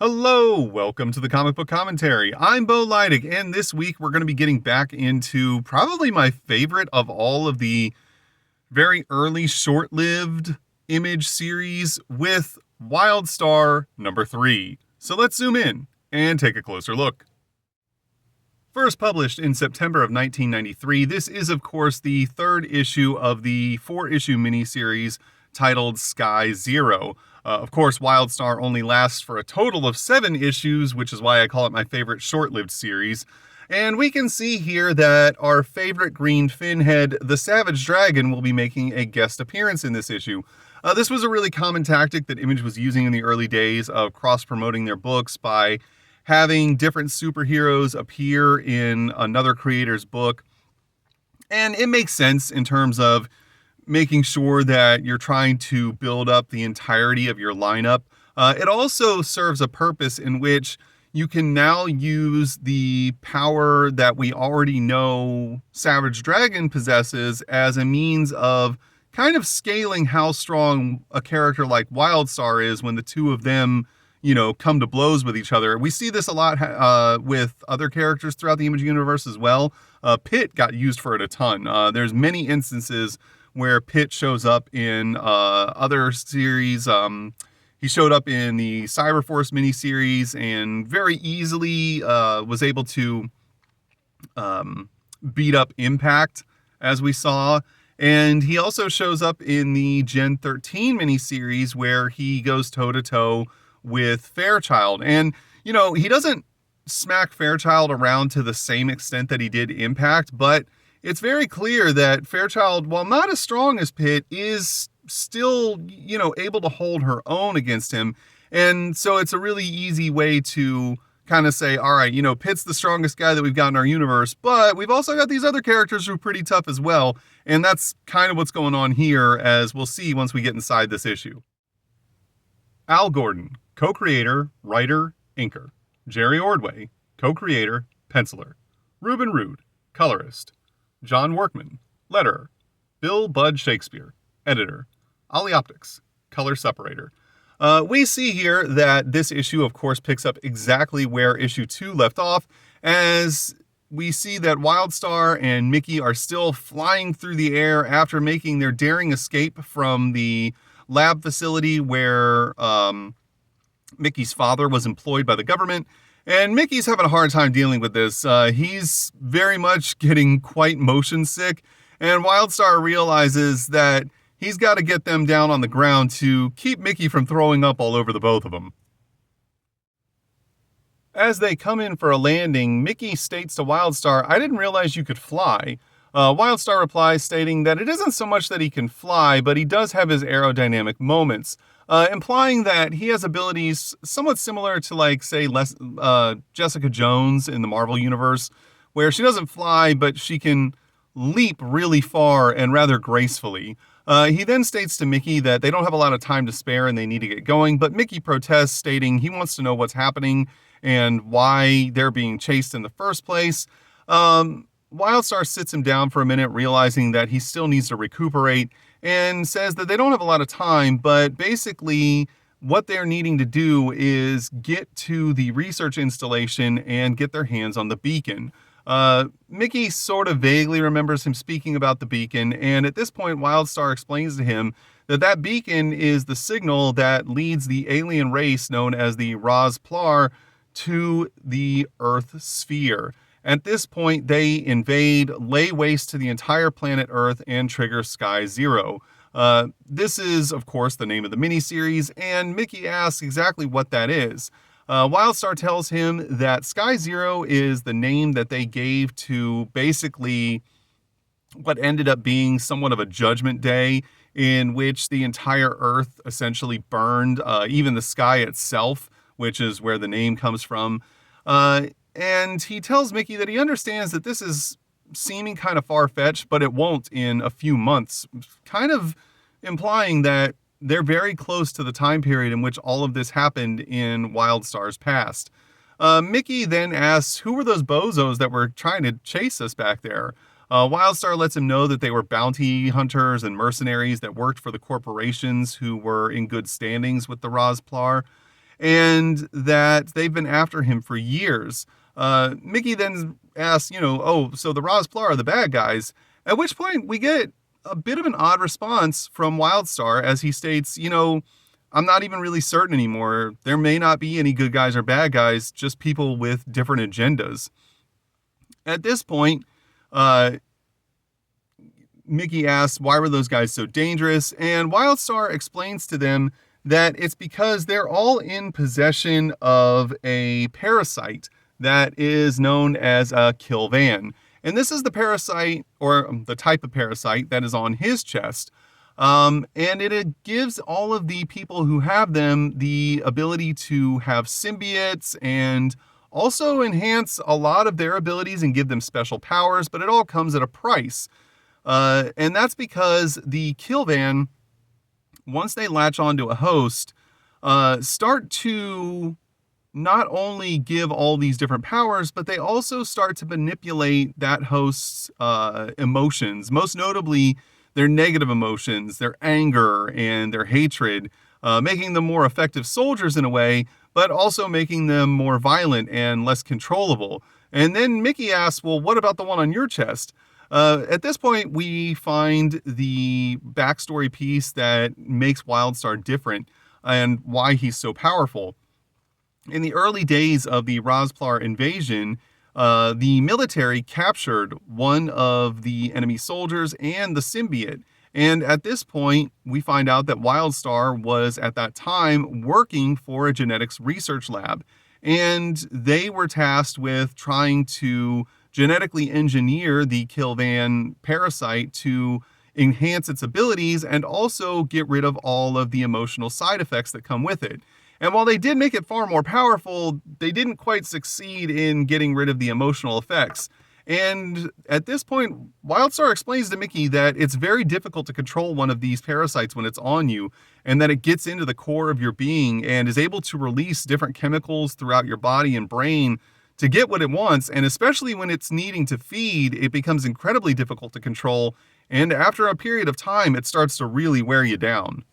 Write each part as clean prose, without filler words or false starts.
Hello, welcome to the Comic Book Commentary. I'm Bo Leidig, and this week we're going to be getting back into probably my favorite of all of the very early short-lived Image series with Wildstar number 3. So let's zoom in and take a closer look. First published in September of 1993, this is of course the third issue of the 4-issue miniseries titled CXVII. Of course, Wildstar only lasts for a total of 7 issues, which is why I call it my favorite short-lived series. And we can see here that our favorite green finhead, the Savage Dragon, will be making a guest appearance in this issue. This was a really common tactic that Image was using in the early days of cross-promoting their books by having different superheroes appear in another creator's book. And it makes sense in terms of making sure that you're trying to build up the entirety of your lineup. It also serves a purpose in which you can now use the power that we already know Savage Dragon possesses as a means of kind of scaling how strong a character like Wildstar is when the two of them, come to blows with each other. We see this a lot with other characters throughout the Image universe as well. Pitt got used for it a ton. There's many instances where Pitt shows up in other series. He showed up in the Cyberforce miniseries and very easily was able to beat up Impact, as we saw. And he also shows up in the Gen 13 miniseries where he goes toe-to-toe with Fairchild. And, he doesn't smack Fairchild around to the same extent that he did Impact, but it's very clear that Fairchild, while not as strong as Pitt, is still, able to hold her own against him. And so it's a really easy way to kind of say, all right, Pitt's the strongest guy that we've got in our universe, but we've also got these other characters who are pretty tough as well. And that's kind of what's going on here, as we'll see once we get inside this issue. Al Gordon, co-creator, writer, inker. Jerry Ordway, co-creator, penciler. Ruben Rood, colorist. John Workman, letterer. Bill Bud Shakespeare, editor. Ollie Optics, color separator. We see here that this issue, of course, picks up exactly where issue 2 left off, as we see that Wildstar and Mickey are still flying through the air after making their daring escape from the lab facility where Mickey's father was employed by the government. And Mickey's having a hard time dealing with this. He's very much getting quite motion sick, and Wildstar realizes that he's got to get them down on the ground to keep Mickey from throwing up all over the both of them. As they come in for a landing, Mickey states to Wildstar, "I didn't realize you could fly." Wildstar replies stating that it isn't so much that he can fly, but he does have his aerodynamic moments. Implying that he has abilities somewhat similar to, Jessica Jones in the Marvel Universe, where she doesn't fly, but she can leap really far and rather gracefully. He then states to Mickey that they don't have a lot of time to spare and they need to get going, but Mickey protests, stating he wants to know what's happening and why they're being chased in the first place. Wildstar sits him down for a minute, realizing that he still needs to recuperate, and says that they don't have a lot of time, but basically what they're needing to do is get to the research installation and get their hands on the beacon. Mickey sort of vaguely remembers him speaking about the beacon, and at this point Wildstar explains to him that that beacon is the signal that leads the alien race known as the Razplar to the Earth sphere. At this point, they invade, lay waste to the entire planet Earth, and trigger CXVII. This is, of course, the name of the miniseries, and Mickey asks exactly what that is. Wildstar tells him that CXVII is the name that they gave to basically what ended up being somewhat of a judgment day in which the entire Earth essentially burned, even the sky itself, which is where the name comes from. And he tells Mickey that he understands that this is seeming kind of far-fetched, but it won't in a few months, kind of implying that they're very close to the time period in which all of this happened in Wildstar's past. Mickey then asks, who were those bozos that were trying to chase us back there? Wildstar lets him know that they were bounty hunters and mercenaries that worked for the corporations who were in good standings with the Razplar. and that they've been after him for years. Mickey then asks, oh, so the Rosplar are the bad guys, at which point we get a bit of an odd response from Wildstar as he states, I'm not even really certain anymore. There may not be any good guys or bad guys, just people with different agendas. At this point, Mickey asks, why were those guys so dangerous? And Wildstar explains to them that it's because they're all in possession of a parasite that is known as a Kilvan. And this is the parasite, or the type of parasite, that is on his chest. And it gives all of the people who have them the ability to have symbiotes and also enhance a lot of their abilities and give them special powers, but it all comes at a price. And that's because the Kilvan, once they latch onto a host, start to not only give all these different powers, but they also start to manipulate that host's emotions, most notably their negative emotions, their anger and their hatred, making them more effective soldiers in a way, but also making them more violent and less controllable. And then Mickey asks, well, what about the one on your chest? At this point, we find the backstory piece that makes Wildstar different and why he's so powerful. In the early days of the Rosplar invasion, the military captured one of the enemy soldiers and the symbiote. And at this point, we find out that Wildstar was at that time working for a genetics research lab. And they were tasked with trying to genetically engineer the Kilvan parasite to enhance its abilities and also get rid of all of the emotional side effects that come with it. And while they did make it far more powerful, they didn't quite succeed in getting rid of the emotional effects. And at this point, Wildstar explains to Mickey that it's very difficult to control one of these parasites when it's on you, and that it gets into the core of your being and is able to release different chemicals throughout your body and brain to get what it wants. And especially when it's needing to feed, it becomes incredibly difficult to control. And after a period of time, it starts to really wear you down.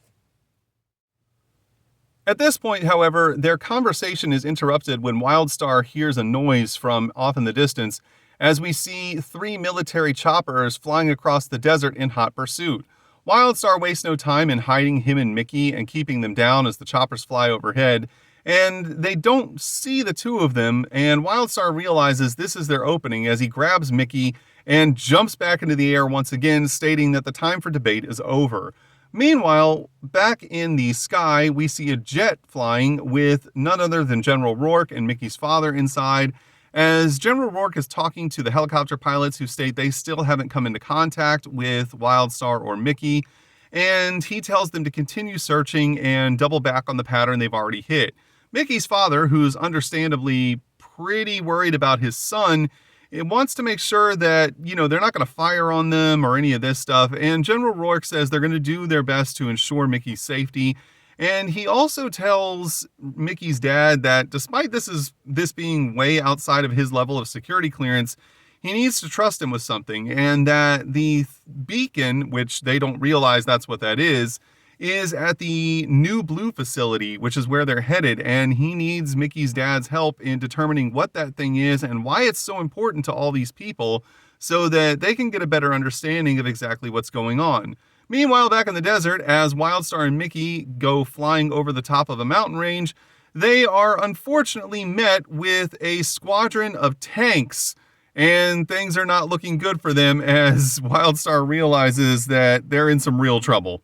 At this point, however, their conversation is interrupted when Wildstar hears a noise from off in the distance as we see 3 military choppers flying across the desert in hot pursuit. Wildstar wastes no time in hiding him and Mickey and keeping them down as the choppers fly overhead, and they don't see the two of them, and Wildstar realizes this is their opening as he grabs Mickey and jumps back into the air once again, stating that the time for debate is over. Meanwhile, back in the sky, we see a jet flying with none other than General Rourke and Mickey's father inside, as General Rourke is talking to the helicopter pilots who state they still haven't come into contact with Wildstar or Mickey, and he tells them to continue searching and double back on the pattern they've already hit. Mickey's father, who's understandably pretty worried about his son, it wants to make sure that, they're not going to fire on them or any of this stuff. And General Rourke says they're going to do their best to ensure Mickey's safety. And he also tells Mickey's dad that despite this being way outside of his level of security clearance, he needs to trust him with something. And that the beacon, which they don't realize that's what that is at the New Blue facility, which is where they're headed, and he needs Mickey's dad's help in determining what that thing is and why it's so important to all these people so that they can get a better understanding of exactly what's going on. Meanwhile, back in the desert, as Wildstar and Mickey go flying over the top of a mountain range, they are unfortunately met with a squadron of tanks, and things are not looking good for them as Wildstar realizes that they're in some real trouble.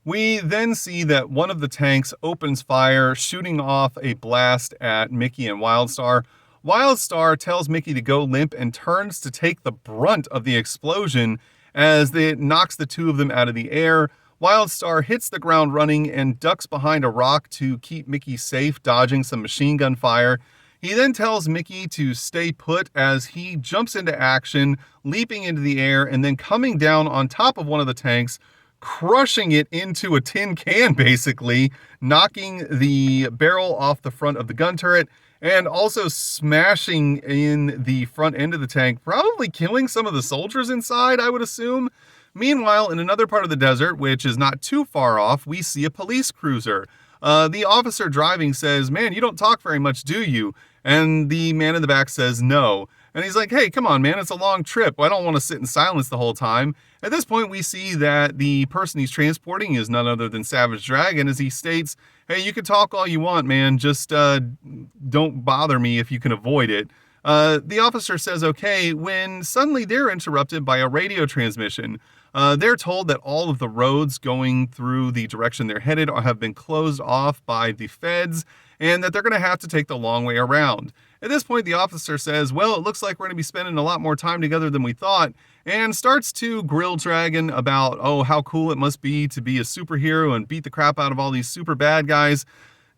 We then see that one of the tanks opens fire, shooting off a blast at Mickey and Wildstar. Wildstar tells Mickey to go limp and turns to take the brunt of the explosion as it knocks the two of them out of the air. Wildstar hits the ground running and ducks behind a rock to keep Mickey safe, dodging some machine gun fire. He then tells Mickey to stay put as he jumps into action, leaping into the air and then coming down on top of one of the tanks, crushing it into a tin can, basically, knocking the barrel off the front of the gun turret, and also smashing in the front end of the tank, probably killing some of the soldiers inside, I would assume. Meanwhile, in another part of the desert, which is not too far off, we see a police cruiser. The officer driving says, "Man, you don't talk very much, do you?" And the man in the back says, "No." And he's like, "Hey, come on, man, it's a long trip. I don't want to sit in silence the whole time." At this point, we see that the person he's transporting is none other than Savage Dragon, as he states, "Hey, you can talk all you want, man. Just don't bother me if you can avoid it." The officer says okay, when suddenly they're interrupted by a radio transmission. They're told that all of the roads going through the direction they're headed have been closed off by the feds, and that they're going to have to take the long way around. At this point, the officer says, "Well, it looks like we're going to be spending a lot more time together than we thought," and starts to grill Dragon about, how cool it must be to be a superhero and beat the crap out of all these super bad guys.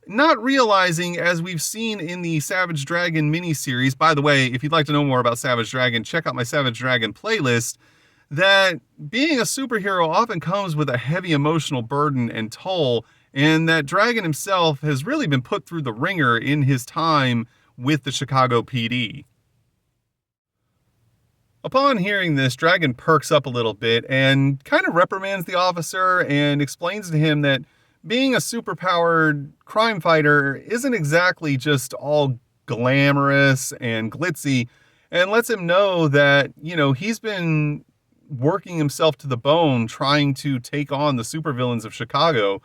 Not realizing, as we've seen in the Savage Dragon miniseries, by the way, if you'd like to know more about Savage Dragon, check out my Savage Dragon playlist, that being a superhero often comes with a heavy emotional burden and toll, and that Dragon himself has really been put through the ringer in his time with the Chicago PD. Upon hearing this, Dragon perks up a little bit and kind of reprimands the officer and explains to him that being a superpowered crime fighter isn't exactly just all glamorous and glitzy, and lets him know that, he's been working himself to the bone trying to take on the supervillains of Chicago.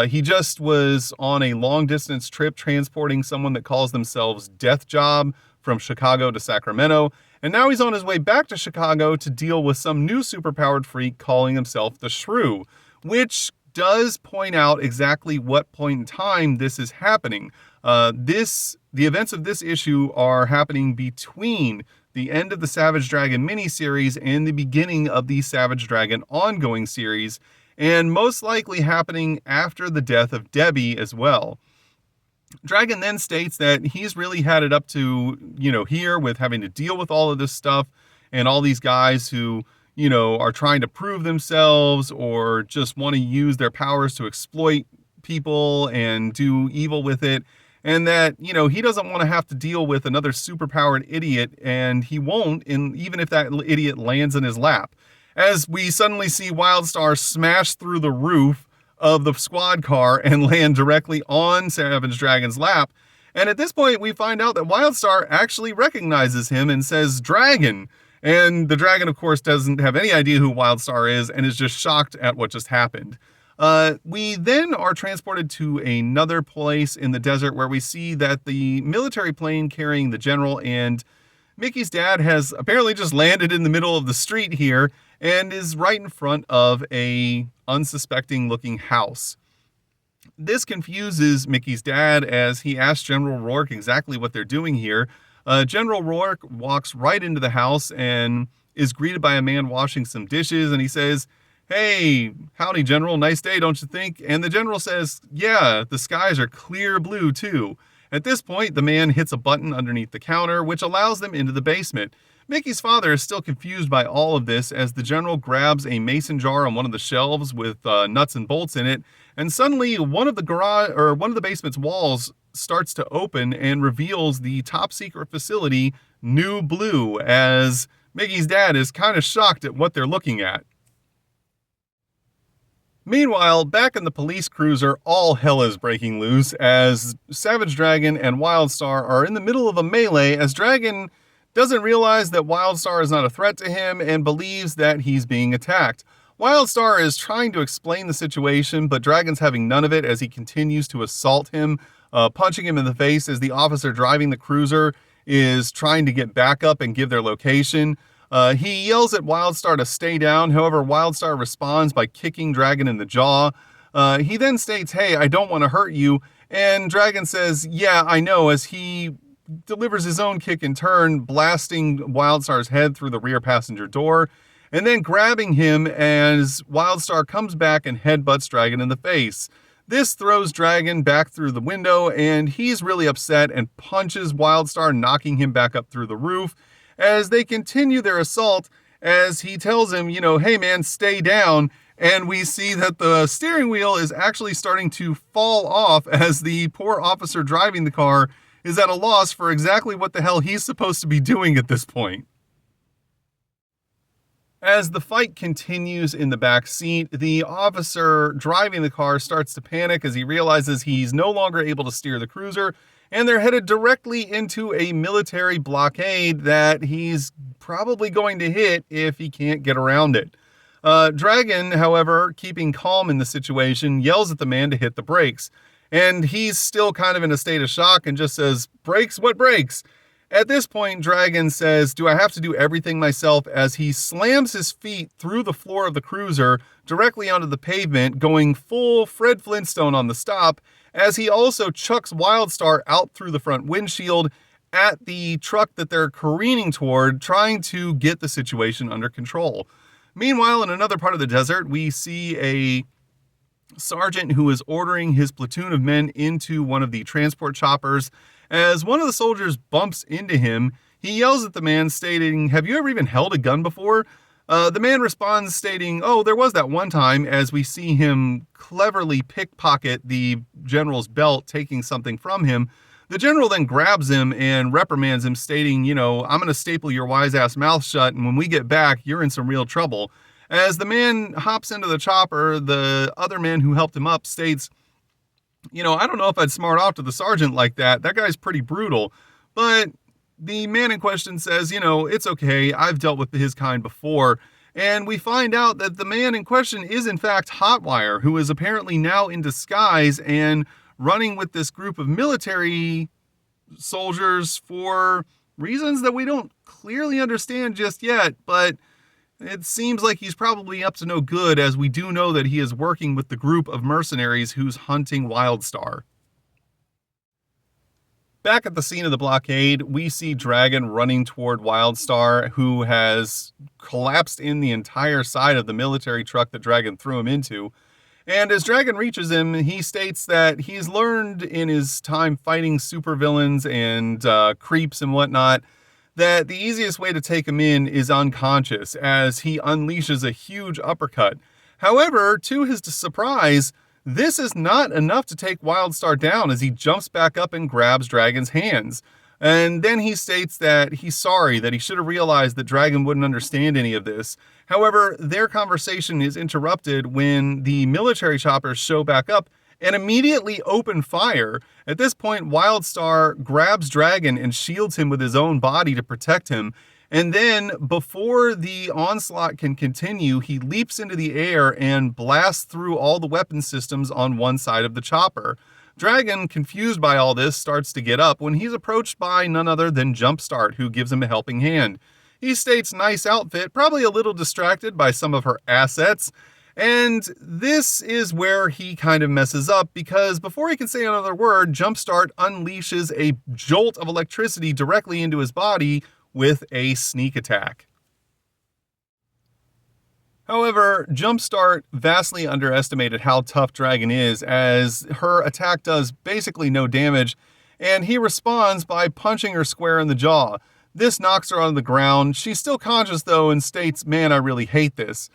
He just was on a long distance trip transporting someone that calls themselves Death Job from Chicago to Sacramento. And now he's on his way back to Chicago to deal with some new superpowered freak calling himself the Shrew, which does point out exactly what point in time this is happening. The events of this issue are happening between the end of the Savage Dragon miniseries and the beginning of the Savage Dragon ongoing series, and most likely happening after the death of Debbie as well. Dragon then states that he's really had it up to, here with having to deal with all of this stuff and all these guys who, are trying to prove themselves or just want to use their powers to exploit people and do evil with it. And that, he doesn't want to have to deal with another superpowered idiot, and he won't, even if that idiot lands in his lap. As we suddenly see Wildstar smash through the roof of the squad car and land directly on Savage Dragon's lap. And at this point, we find out that Wildstar actually recognizes him and says, "Dragon." And the dragon, of course, doesn't have any idea who Wildstar is and is just shocked at what just happened. We then are transported to another place in the desert where we see that the military plane carrying the general and Mickey's dad has apparently just landed in the middle of the street here and is right in front of a unsuspecting looking house. This confuses Mickey's dad as he asks General Rourke exactly what they're doing here. General Rourke walks right into the house and is greeted by a man washing some dishes, and he says, "Hey, howdy, General. Nice day, don't you think?" And the general says, "Yeah, the skies are clear blue, too." At this point, the man hits a button underneath the counter, which allows them into the basement. Mickey's father is still confused by all of this as the general grabs a mason jar on one of the shelves with nuts and bolts in it, and suddenly one of the basement's walls starts to open and reveals the top secret facility, New Blue, as Mickey's dad is kind of shocked at what they're looking at. Meanwhile, back in the police cruiser, all hell is breaking loose as Savage Dragon and Wildstar are in the middle of a melee as Dragon doesn't realize that Wildstar is not a threat to him and believes that he's being attacked. Wildstar is trying to explain the situation, but Dragon's having none of it as he continues to assault him, punching him in the face as the officer driving the cruiser is trying to get back up and give their location. He yells at Wildstar to stay down. However, Wildstar responds by kicking Dragon in the jaw. He then states, "Hey, I don't want to hurt you." And Dragon says, "Yeah, I know," as he delivers his own kick in turn, blasting Wildstar's head through the rear passenger door, and then grabbing him as Wildstar comes back and headbutts Dragon in the face. This throws Dragon back through the window, and he's really upset and punches Wildstar, knocking him back up through the roof. As they continue their assault, as he tells him, "Hey man, stay down." And we see that the steering wheel is actually starting to fall off as the poor officer driving the car is at a loss for exactly what the hell he's supposed to be doing at this point. As the fight continues in the back seat, the officer driving the car starts to panic as he realizes he's no longer able to steer the cruiser, and they're headed directly into a military blockade that he's probably going to hit if he can't get around it. Dragon, however, keeping calm in the situation, yells at the man to hit the brakes. And he's still kind of in a state of shock and just says, "Brakes? What brakes?" At this point, Dragon says, "Do I have to do everything myself?" as he slams his feet through the floor of the cruiser directly onto the pavement, going full Fred Flintstone on the stop, as he also chucks Wildstar out through the front windshield at the truck that they're careening toward, trying to get the situation under control. Meanwhile, in another part of the desert, we see a sergeant who is ordering his platoon of men into one of the transport choppers. As one of the soldiers bumps into him, he yells at the man, stating, "Have you ever even held a gun before?" The man responds, stating, "Oh, there was that one time," as we see him cleverly pickpocket the general's belt, taking something from him. The general then grabs him and reprimands him, stating, "I'm going to staple your wise-ass mouth shut, and when we get back, you're in some real trouble." As the man hops into the chopper, the other man who helped him up states, "I don't know if I'd smart off to the sergeant like that. That guy's pretty brutal." But the man in question says, "It's okay. I've dealt with his kind before." And we find out that the man in question is in fact Hotwire, who is apparently now in disguise and running with this group of military soldiers for reasons that we don't clearly understand just yet, but it seems like he's probably up to no good, as we do know that he is working with the group of mercenaries who's hunting Wildstar. Back at the scene of the blockade, we see Dragon running toward Wildstar, who has collapsed in the entire side of the military truck that Dragon threw him into. And as Dragon reaches him, he states that he's learned in his time fighting supervillains and creeps and whatnot that the easiest way to take him in is unconscious, as he unleashes a huge uppercut. However, to his surprise, this is not enough to take Wildstar down, as he jumps back up and grabs Dragon's hands. And then he states that he's sorry, that he should have realized that Dragon wouldn't understand any of this. However, their conversation is interrupted when the military choppers show back up and immediately open fire. At this point, Wildstar grabs Dragon and shields him with his own body to protect him. And then, before the onslaught can continue, he leaps into the air and blasts through all the weapon systems on one side of the chopper. Dragon, confused by all this, starts to get up when he's approached by none other than Jumpstart, who gives him a helping hand. He states, "Nice outfit, probably a little distracted by some of her assets." And this is where he kind of messes up, because before he can say another word, Jumpstart unleashes a jolt of electricity directly into his body with a sneak attack. However, Jumpstart vastly underestimated how tough Dragon is, as her attack does basically no damage, and he responds by punching her square in the jaw. This knocks her on the ground. She's still conscious though and states, "Man, I really hate this."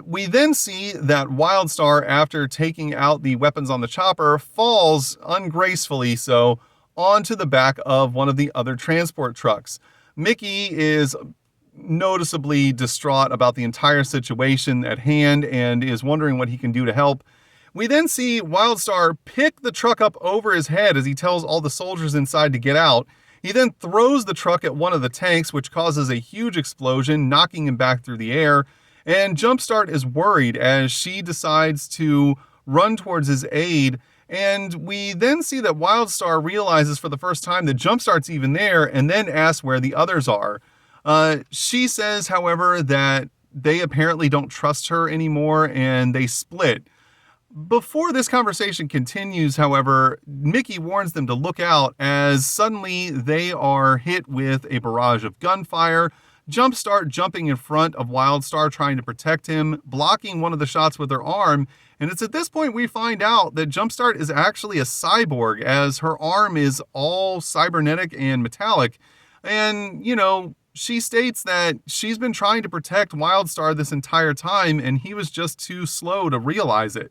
We then see that Wildstar, after taking out the weapons on the chopper, falls ungracefully so onto the back of one of the other transport trucks. Mickey is noticeably distraught about the entire situation at hand and is wondering what he can do to help. We then see Wildstar pick the truck up over his head as he tells all the soldiers inside to get out. He then throws the truck at one of the tanks, which causes a huge explosion, knocking him back through the air. And Jumpstart is worried as she decides to run towards his aid. And we then see that Wildstar realizes for the first time that Jumpstart's even there, and then asks where the others are. She says, however, that they apparently don't trust her anymore, and they split. Before this conversation continues, however, Mickey warns them to look out, as suddenly they are hit with a barrage of gunfire. Jumpstart jumping in front of Wildstar, trying to protect him, blocking one of the shots with her arm. And it's at this point we find out that Jumpstart is actually a cyborg, as her arm is all cybernetic and metallic. And, she states that she's been trying to protect Wildstar this entire time, and he was just too slow to realize it.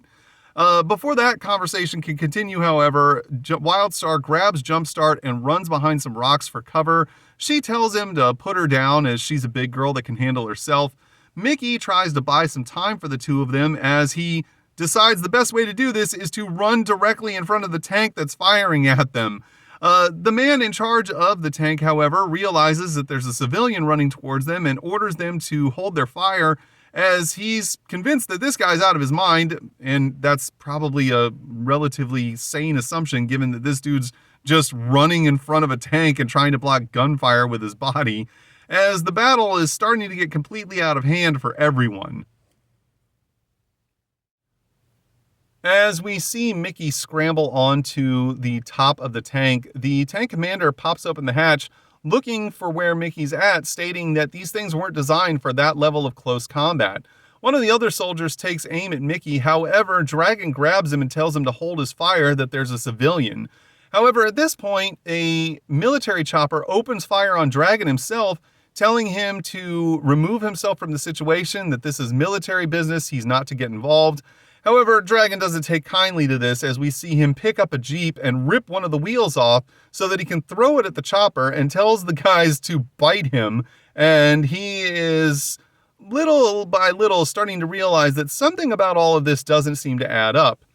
Before that conversation can continue, however, Wildstar grabs Jumpstart and runs behind some rocks for cover. She tells him to put her down, as she's a big girl that can handle herself. Mickey tries to buy some time for the two of them as he decides the best way to do this is to run directly in front of the tank that's firing at them. The man in charge of the tank, however, realizes that there's a civilian running towards them and orders them to hold their fire as he's convinced that this guy's out of his mind, and that's probably a relatively sane assumption given that this dude's just running in front of a tank and trying to block gunfire with his body, as the battle is starting to get completely out of hand for everyone. As we see Mickey scramble onto the top of the tank commander pops open the hatch looking for where Mickey's at, stating that these things weren't designed for that level of close combat. One of the other soldiers takes aim at Mickey, however, Dragon grabs him and tells him to hold his fire, that there's a civilian. However, at this point, a military chopper opens fire on Dragon himself, telling him to remove himself from the situation, that this is military business, he's not to get involved. However, Dragon doesn't take kindly to this as we see him pick up a Jeep and rip one of the wheels off so that he can throw it at the chopper and tells the guys to bite him. And he is little by little starting to realize that something about all of this doesn't seem to add up.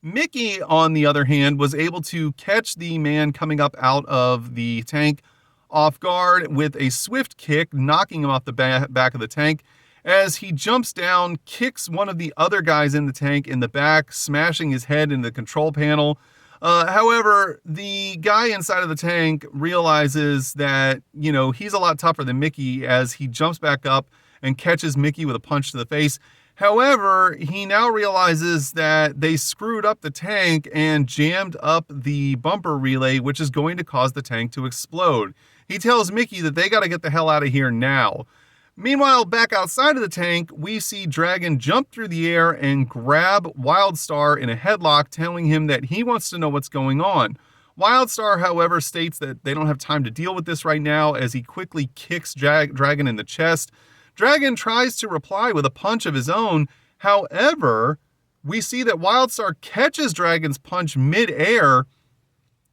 Mickey, on the other hand, was able to catch the man coming up out of the tank off guard with a swift kick, knocking him off the back of the tank. As he jumps down, kicks one of the other guys in the tank in the back, smashing his head into the control panel. However, the guy inside of the tank realizes that, he's a lot tougher than Mickey as he jumps back up and catches Mickey with a punch to the face. However, he now realizes that they screwed up the tank and jammed up the bumper relay, which is going to cause the tank to explode. He tells Mickey that they got to get the hell out of here now. Meanwhile, back outside of the tank, we see Dragon jump through the air and grab Wildstar in a headlock, telling him that he wants to know what's going on. Wildstar, however, states that they don't have time to deal with this right now as he quickly kicks Dragon in the chest. Dragon tries to reply with a punch of his own. However, we see that Wildstar catches Dragon's punch mid-air,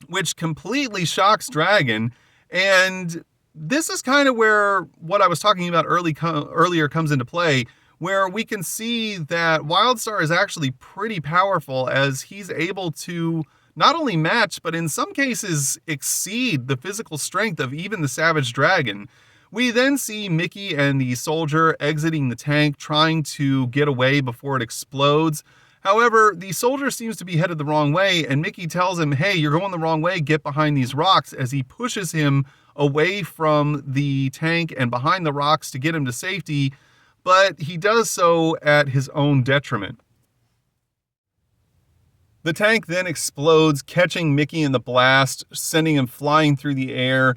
which completely shocks Dragon, and this is kind of where what I was talking about earlier comes into play, where we can see that Wildstar is actually pretty powerful as he's able to not only match, but in some cases exceed the physical strength of even the Savage Dragon. We then see Mickey and the soldier exiting the tank, trying to get away before it explodes. However, the soldier seems to be headed the wrong way, and Mickey tells him, hey, you're going the wrong way, get behind these rocks, as he pushes him away from the tank and behind the rocks to get him to safety, but he does so at his own detriment. The tank then explodes, catching Mickey in the blast, sending him flying through the air.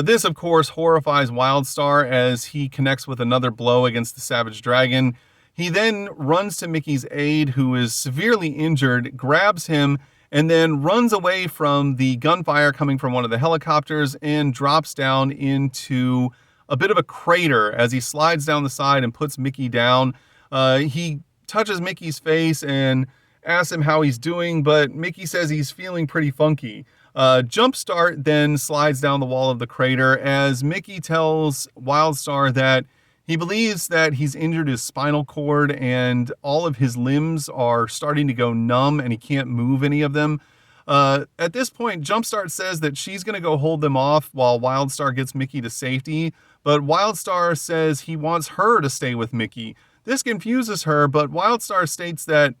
This, of course, horrifies Wildstar as he connects with another blow against the Savage Dragon. He then runs to Mickey's aid, who is severely injured, grabs him, and then runs away from the gunfire coming from one of the helicopters and drops down into a bit of a crater as he slides down the side and puts Mickey down. He touches Mickey's face and asks him how he's doing, but Mickey says he's feeling pretty funky. Jumpstart then slides down the wall of the crater as Mickey tells Wildstar that he believes that he's injured his spinal cord and all of his limbs are starting to go numb and he can't move any of them. At this point, Jumpstart says that she's going to go hold them off while Wildstar gets Mickey to safety, but Wildstar says he wants her to stay with Mickey. This confuses her, but Wildstar states that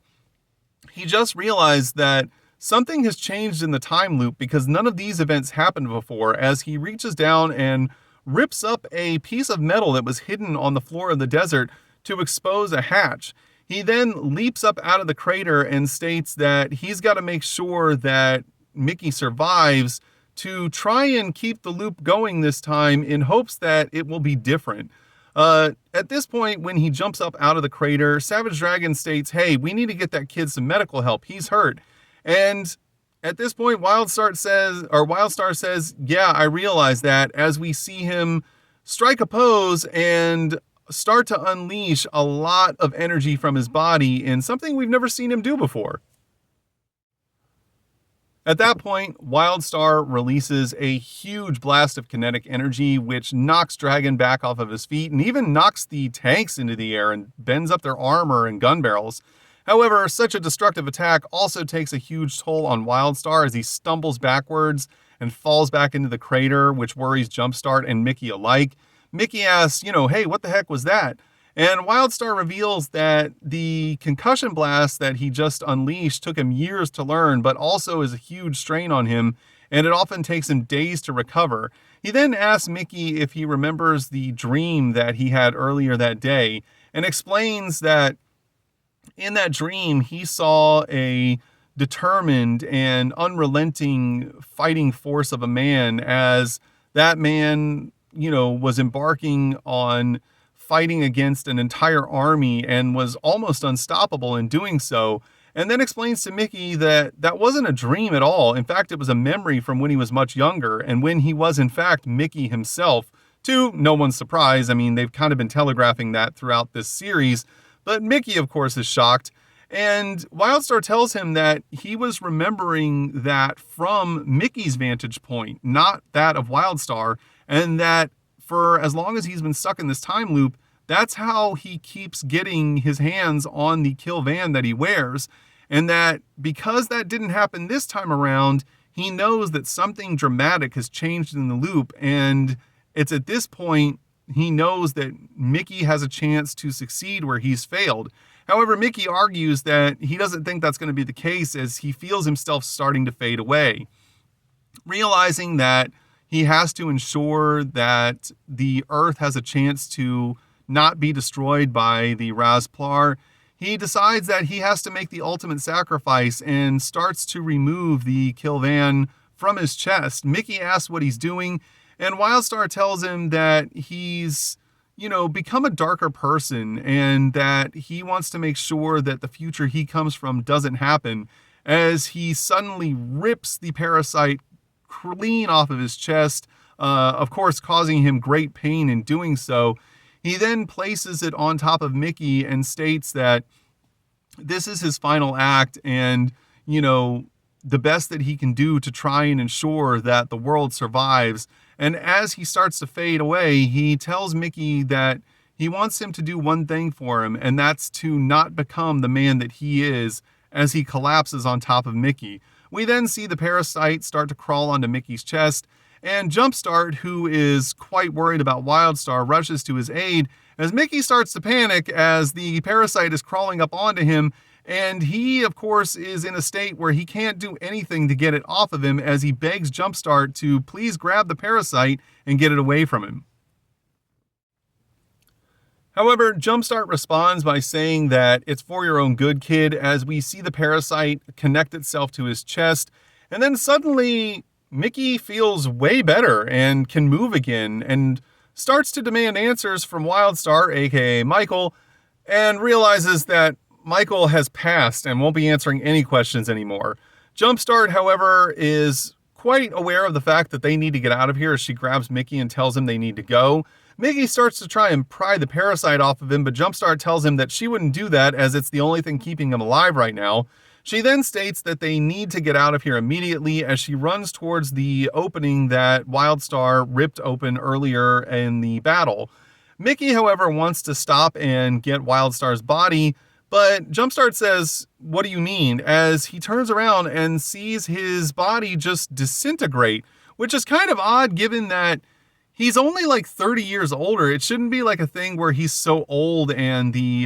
he just realized that something has changed in the time loop because none of these events happened before, as he reaches down and rips up a piece of metal that was hidden on the floor of the desert to expose a hatch. He then leaps up out of the crater and states that he's got to make sure that Mickey survives to try and keep the loop going this time in hopes that it will be different. At this point, when he jumps up out of the crater, Savage Dragon states, hey, we need to get that kid some medical help. He's hurt. And at this point, Wildstar says, yeah, I realize that, as we see him strike a pose and start to unleash a lot of energy from his body in something we've never seen him do before. At that point, Wildstar releases a huge blast of kinetic energy, which knocks Dragon back off of his feet and even knocks the tanks into the air and bends up their armor and gun barrels. However, such a destructive attack also takes a huge toll on Wildstar as he stumbles backwards and falls back into the crater, which worries Jumpstart and Mickey alike. Mickey asks, hey, what the heck was that? And Wildstar reveals that the concussion blast that he just unleashed took him years to learn, but also is a huge strain on him, and it often takes him days to recover. He then asks Mickey if he remembers the dream that he had earlier that day, and explains that in that dream, he saw a determined and unrelenting fighting force of a man as that man, was embarking on fighting against an entire army and was almost unstoppable in doing so. And then explains to Mickey that that wasn't a dream at all. In fact, it was a memory from when he was much younger and when he was, in fact, Mickey himself. To no one's surprise, I mean, they've kind of been telegraphing that throughout this series. But Mickey, of course, is shocked. And Wildstar tells him that he was remembering that from Mickey's vantage point, not that of Wildstar, and that for as long as he's been stuck in this time loop, that's how he keeps getting his hands on the kill van that he wears. And that because that didn't happen this time around, he knows that something dramatic has changed in the loop. And it's at this point he knows that Mickey has a chance to succeed where he's failed. However, Mickey argues that he doesn't think that's going to be the case as he feels himself starting to fade away. Realizing that he has to ensure that the Earth has a chance to not be destroyed by the Razplar, he decides that he has to make the ultimate sacrifice and starts to remove the kill van from his chest. Mickey asks what he's doing, and Wildstar tells him that he's, become a darker person and that he wants to make sure that the future he comes from doesn't happen, as he suddenly rips the parasite clean off of his chest, of course causing him great pain in doing so. He then places it on top of Mickey and states that this is his final act and, the best that he can do to try and ensure that the world survives. And as he starts to fade away, he tells Mickey that he wants him to do one thing for him, and that's to not become the man that he is as he collapses on top of Mickey. We then see the parasite start to crawl onto Mickey's chest, and Jumpstart, who is quite worried about Wildstar, rushes to his aid as Mickey starts to panic as the parasite is crawling up onto him, and he, of course, is in a state where he can't do anything to get it off of him as he begs Jumpstart to please grab the parasite and get it away from him. However, Jumpstart responds by saying that it's for your own good, kid, as we see the parasite connect itself to his chest, and then suddenly Mickey feels way better and can move again and starts to demand answers from Wildstar, aka Michael, and realizes that Michael has passed and won't be answering any questions anymore. Jumpstart, however, is quite aware of the fact that they need to get out of here as she grabs Mickey and tells him they need to go. Mickey starts to try and pry the parasite off of him, but Jumpstart tells him that she wouldn't do that as it's the only thing keeping him alive right now. She then states that they need to get out of here immediately as she runs towards the opening that Wildstar ripped open earlier in the battle. Mickey, however, wants to stop and get Wildstar's body, but Jumpstart says, "What do you mean?" as he turns around and sees his body just disintegrate, which is kind of odd given that he's only like 30 years older. It shouldn't be like a thing where he's so old and the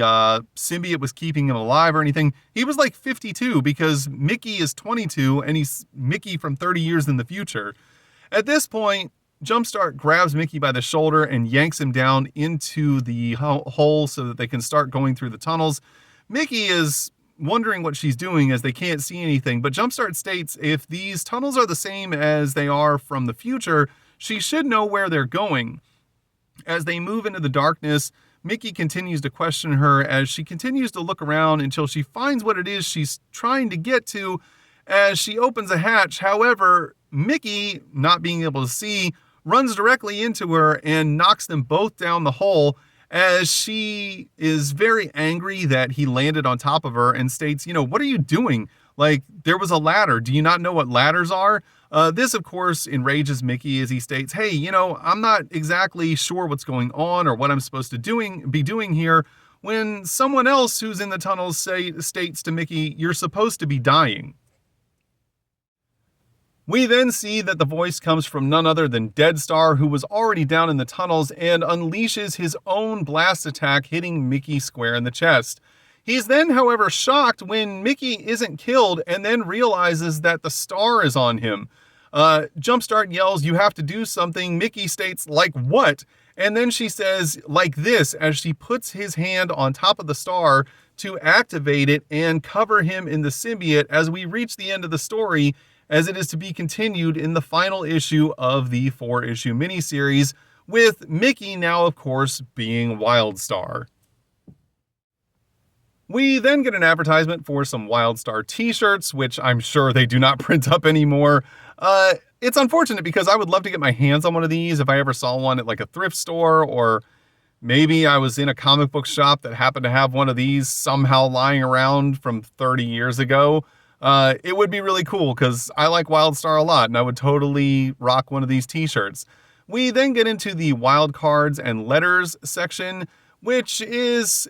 symbiote was keeping him alive or anything. He was like 52 because Mickey is 22 and he's Mickey from 30 years in the future. At this point, Jumpstart grabs Mickey by the shoulder and yanks him down into the hole so that they can start going through the tunnels. Mickey is wondering what she's doing as they can't see anything, but Jumpstart states if these tunnels are the same as they are from the future, she should know where they're going. As they move into the darkness, Mickey continues to question her as she continues to look around until she finds what it is she's trying to get to as she opens a hatch. However, Mickey, not being able to see, runs directly into her and knocks them both down the hole as she is very angry that he landed on top of her and states, "What are you doing? Like, there was a ladder. Do you not know what ladders are? This, of course, enrages Mickey as he states, hey, I'm not exactly sure what's going on or what I'm supposed to be doing here, when someone else who's in the tunnels states to Mickey, you're supposed to be dying. We then see that the voice comes from none other than Dead Star, who was already down in the tunnels, and unleashes his own blast attack, hitting Mickey square in the chest. He's then, however, shocked when Mickey isn't killed and then realizes that the star is on him. Jumpstart yells, you have to do something. Mickey states, like what? And then she says, like this, as she puts his hand on top of the star to activate it and cover him in the symbiote as we reach the end of the story, as it is to be continued in the final issue of the 4-issue miniseries, with Mickey now, of course, being Wildstar. We then get an advertisement for some Wildstar t-shirts, which I'm sure they do not print up anymore. It's unfortunate because I would love to get my hands on one of these if I ever saw one at like a thrift store, or maybe I was in a comic book shop that happened to have one of these somehow lying around from 30 years ago. It would be really cool because I like Wildstar a lot and I would totally rock one of these t-shirts. We then get into the wild cards and letters section, which is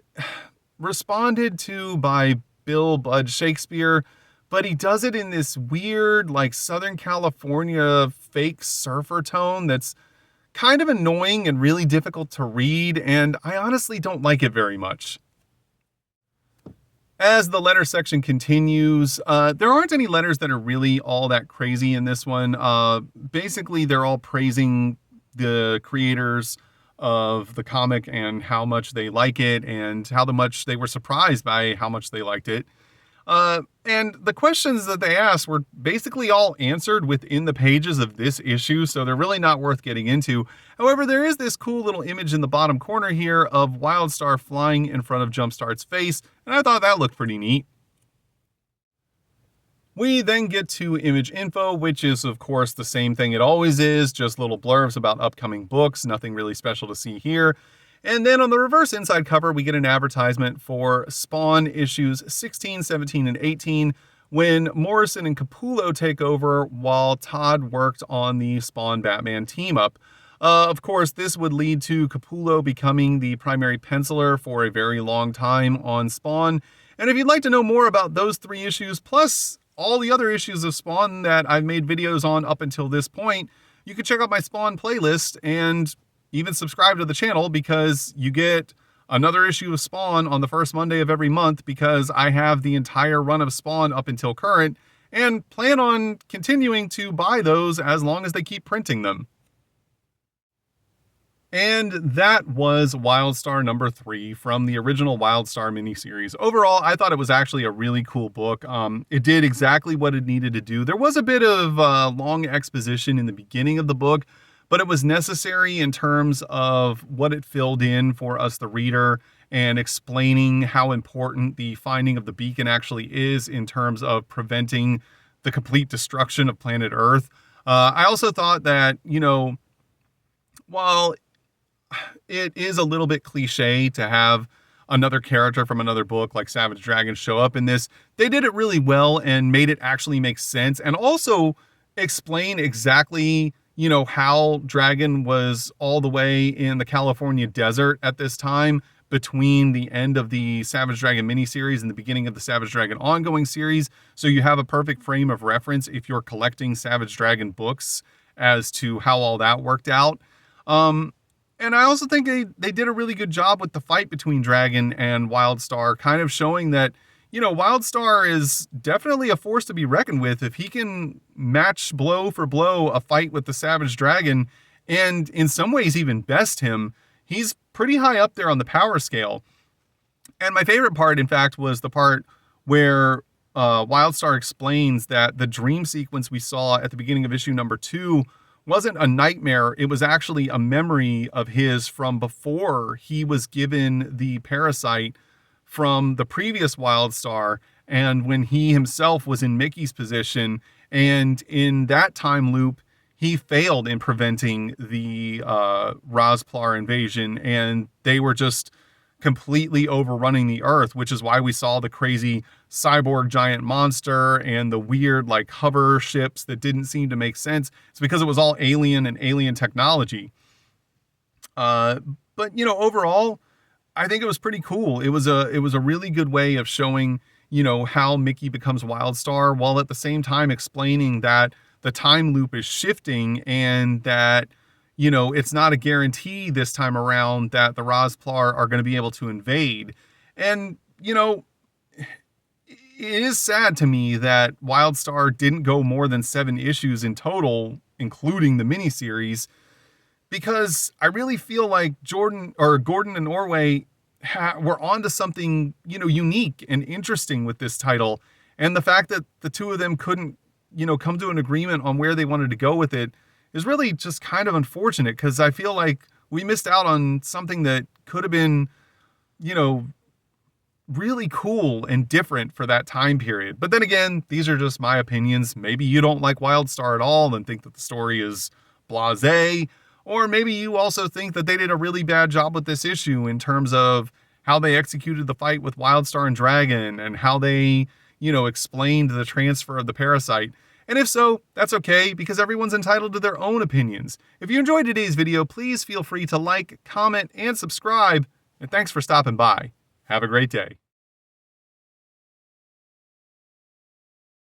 responded to by Bill Bud Shakespeare, but he does it in this weird, like, Southern California fake surfer tone that's kind of annoying and really difficult to read, and I honestly don't like it very much. As the letter section continues, there aren't any letters that are really all that crazy in this one. Basically, they're all praising the creators of the comic and how much they like it and how much they were surprised by how much they liked it. And the questions that they asked were basically all answered within the pages of this issue, so they're really not worth getting into. However, there is this cool little image in the bottom corner here of Wildstar flying in front of Jumpstart's face, and I thought that looked pretty neat. We then get to image info, which is, of course, the same thing it always is, just little blurbs about upcoming books, nothing really special to see here. And then on the reverse inside cover, we get an advertisement for Spawn issues 16, 17, and 18, when Morrison and Capullo take over while Todd worked on the Spawn Batman team-up. Of course, this would lead to Capullo becoming the primary penciler for a very long time on Spawn. And if you'd like to know more about those 3 issues, plus all the other issues of Spawn that I've made videos on up until this point, you can check out my Spawn playlist and even subscribe to the channel, because you get another issue of Spawn on the first Monday of every month, because I have the entire run of Spawn up until current and plan on continuing to buy those as long as they keep printing them. And that was Wildstar number 3 from the original Wildstar miniseries. Overall, I thought it was actually a really cool book. It did exactly what it needed to do. There was a bit of long exposition in the beginning of the book, but it was necessary in terms of what it filled in for us, the reader, and explaining how important the finding of the beacon actually is in terms of preventing the complete destruction of planet Earth. I also thought that, while it is a little bit cliche to have another character from another book like Savage Dragon show up in this, they did it really well and made it actually make sense, and also explain exactly, how Dragon was all the way in the California desert at this time, between the end of the Savage Dragon miniseries and the beginning of the Savage Dragon ongoing series. So you have a perfect frame of reference if you're collecting Savage Dragon books as to how all that worked out. And I also think they did a really good job with the fight between Dragon and Wildstar, kind of showing that, Wildstar is definitely a force to be reckoned with if he can match blow for blow a fight with the Savage Dragon, and in some ways even best him. He's pretty high up there on the power scale. And my favorite part, in fact, was the part where Wildstar explains that the dream sequence we saw at the beginning of issue number 2 wasn't a nightmare. It was actually a memory of his from before he was given the parasite from the previous Wildstar, and when he himself was in Mickey's position. And in that time loop, he failed in preventing the Rosplar invasion, and they were just completely overrunning the Earth, which is why we saw the crazy cyborg giant monster and the weird like hover ships that didn't seem to make sense. It's because it was all alien and alien technology. But overall, I think it was pretty cool. It was a really good way of showing, how Mickey becomes Wildstar, while at the same time explaining that the time loop is shifting and that, it's not a guarantee this time around that the Rosplar are going to be able to invade. And, it is sad to me that Wildstar didn't go more than 7 issues in total, including the miniseries, because I really feel like Gordon and Orway were onto something, unique and interesting with this title. And the fact that the two of them couldn't, come to an agreement on where they wanted to go with it is really just kind of unfortunate, because I feel like we missed out on something that could have been, really cool and different for that time period. But then again, these are just my opinions. Maybe you don't like Wildstar at all and think that the story is blasé, or maybe you also think that they did a really bad job with this issue in terms of how they executed the fight with Wildstar and Dragon and how they, explained the transfer of the parasite. And if so, that's okay, because everyone's entitled to their own opinions. If you enjoyed today's video, please feel free to like, comment, and subscribe. And thanks for stopping by. Have a great day.